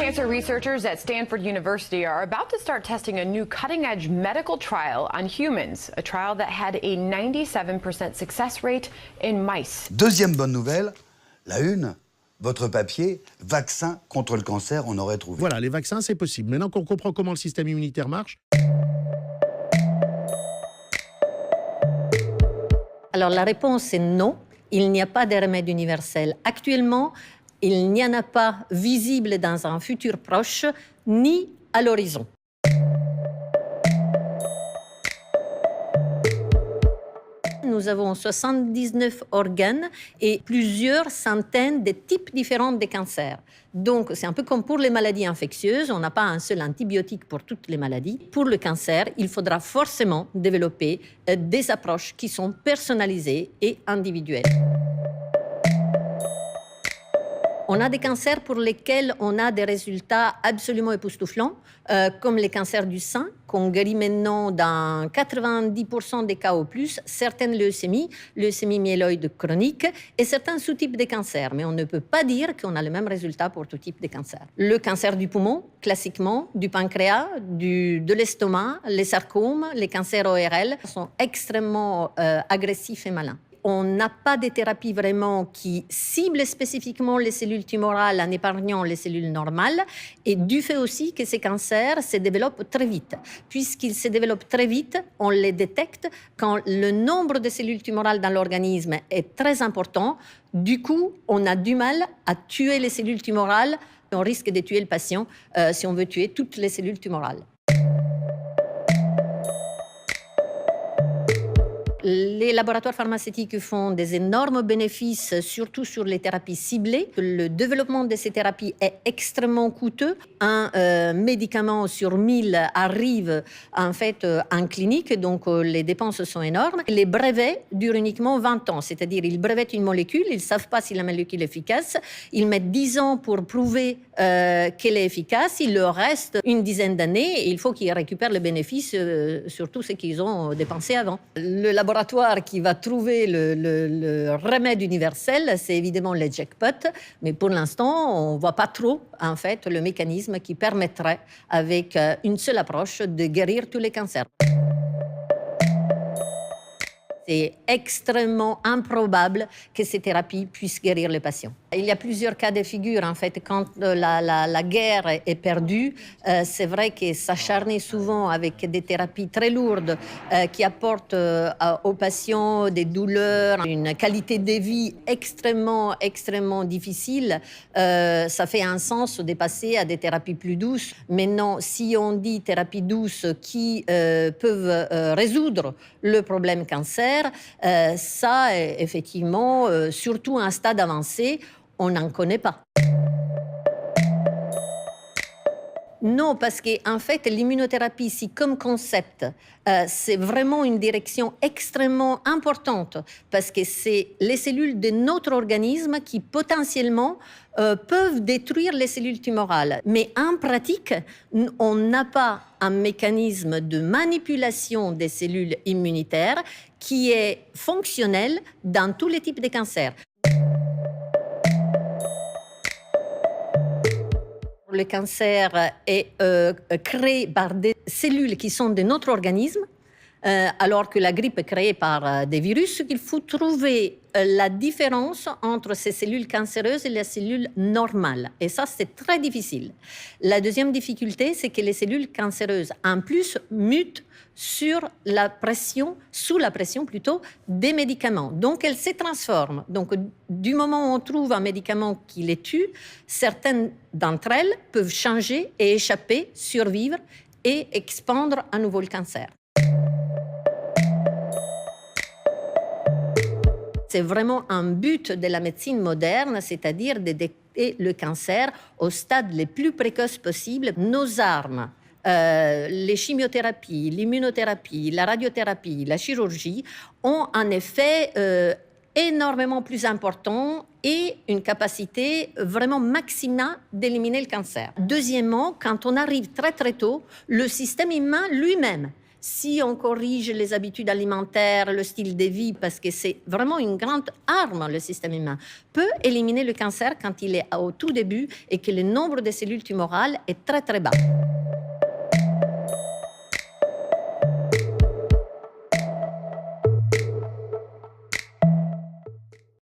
Cancer researchers at Stanford University are about to start testing a new cutting-edge medical trial on humans, a trial that had a 97% success rate in mice. Deuxième bonne nouvelle, la une, votre papier, vaccin contre le cancer, on aurait trouvé. Voilà, les vaccins, c'est possible. Maintenant qu'on comprend comment le système immunitaire marche... Alors la réponse est non, il n'y a pas de remède universel. Actuellement, il n'y en a pas visible dans un futur proche, ni à l'horizon. Nous avons 79 organes et plusieurs centaines de types différents de cancers. Donc, c'est un peu comme pour les maladies infectieuses, on n'a pas un seul antibiotique pour toutes les maladies. Pour le cancer, il faudra forcément développer des approches qui sont personnalisées et individuelles. On a des cancers pour lesquels on a des résultats absolument époustouflants, comme les cancers du sein, qu'on guérit maintenant dans 90% des cas au plus, certaines leucémies myéloïde chronique et certains sous-types de cancers. Mais on ne peut pas dire qu'on a le même résultat pour tout type de cancer. Le cancer du poumon, classiquement, du pancréas, de l'estomac, les sarcomes, les cancers ORL sont extrêmement agressifs et malins. On n'a pas de thérapie vraiment qui cible spécifiquement les cellules tumorales en épargnant les cellules normales et du fait aussi que ces cancers se développent très vite. Puisqu'ils se développent très vite, on les détecte quand le nombre de cellules tumorales dans l'organisme est très important. Du coup, on a du mal à tuer les cellules tumorales. On risque de tuer le patient si on veut tuer toutes les cellules tumorales. Les laboratoires pharmaceutiques font des énormes bénéfices, surtout sur les thérapies ciblées. Le développement de ces thérapies est extrêmement coûteux. Un médicament sur 1000 arrive en fait en clinique, donc les dépenses sont énormes. Les brevets durent uniquement 20 ans, c'est-à-dire ils brevettent une molécule, ils ne savent pas si la molécule est efficace, ils mettent 10 ans pour prouver qu'elle est efficace, il leur reste une dizaine d'années et il faut qu'ils récupèrent le bénéfice sur tout ce qu'ils ont dépensé avant. Le laboratoire qui va trouver le remède universel, c'est évidemment les jackpots, mais pour l'instant, on ne voit pas trop en fait le mécanisme qui permettrait, avec une seule approche, de guérir tous les cancers. C'est extrêmement improbable que ces thérapies puissent guérir les patients. Il y a plusieurs cas de figure. En fait, quand la guerre est perdue, c'est vrai que s'acharner souvent avec des thérapies très lourdes qui apportent aux patients des douleurs, une qualité de vie extrêmement difficile, ça fait un sens de passer à des thérapies plus douces. Maintenant, si on dit thérapies douces qui peuvent résoudre le problème cancer, ça, effectivement, surtout à un stade avancé, on n'en connaît pas. Non, parce qu'en fait, l'immunothérapie, si comme concept, c'est vraiment une direction extrêmement importante, parce que c'est les cellules de notre organisme qui potentiellement peuvent détruire les cellules tumorales. Mais en pratique, on n'a pas un mécanisme de manipulation des cellules immunitaires qui est fonctionnel dans tous les types de cancers. Le cancer est créé par des cellules qui sont de notre organisme, alors que la grippe est créée par des virus. Il faut trouver la différence entre ces cellules cancéreuses et les cellules normales. Et ça, c'est très difficile. La deuxième difficulté, c'est que les cellules cancéreuses, en plus, mutent sous la pression des médicaments. Donc, elles se transforment. Donc, du moment où on trouve un médicament qui les tue, certaines d'entre elles peuvent changer et échapper, survivre et expandre à nouveau le cancer. C'est vraiment un but de la médecine moderne, c'est-à-dire de détecter le cancer au stade le plus précoce possible. Nos armes, les chimiothérapies, l'immunothérapie, la radiothérapie, la chirurgie ont un effet énormément plus important et une capacité vraiment maximale d'éliminer le cancer. Deuxièmement, quand on arrive très très tôt, le système humain lui-même si on corrige les habitudes alimentaires, le style de vie, parce que c'est vraiment une grande arme, le système humain, peut éliminer le cancer quand il est au tout début et que le nombre de cellules tumorales est très très bas.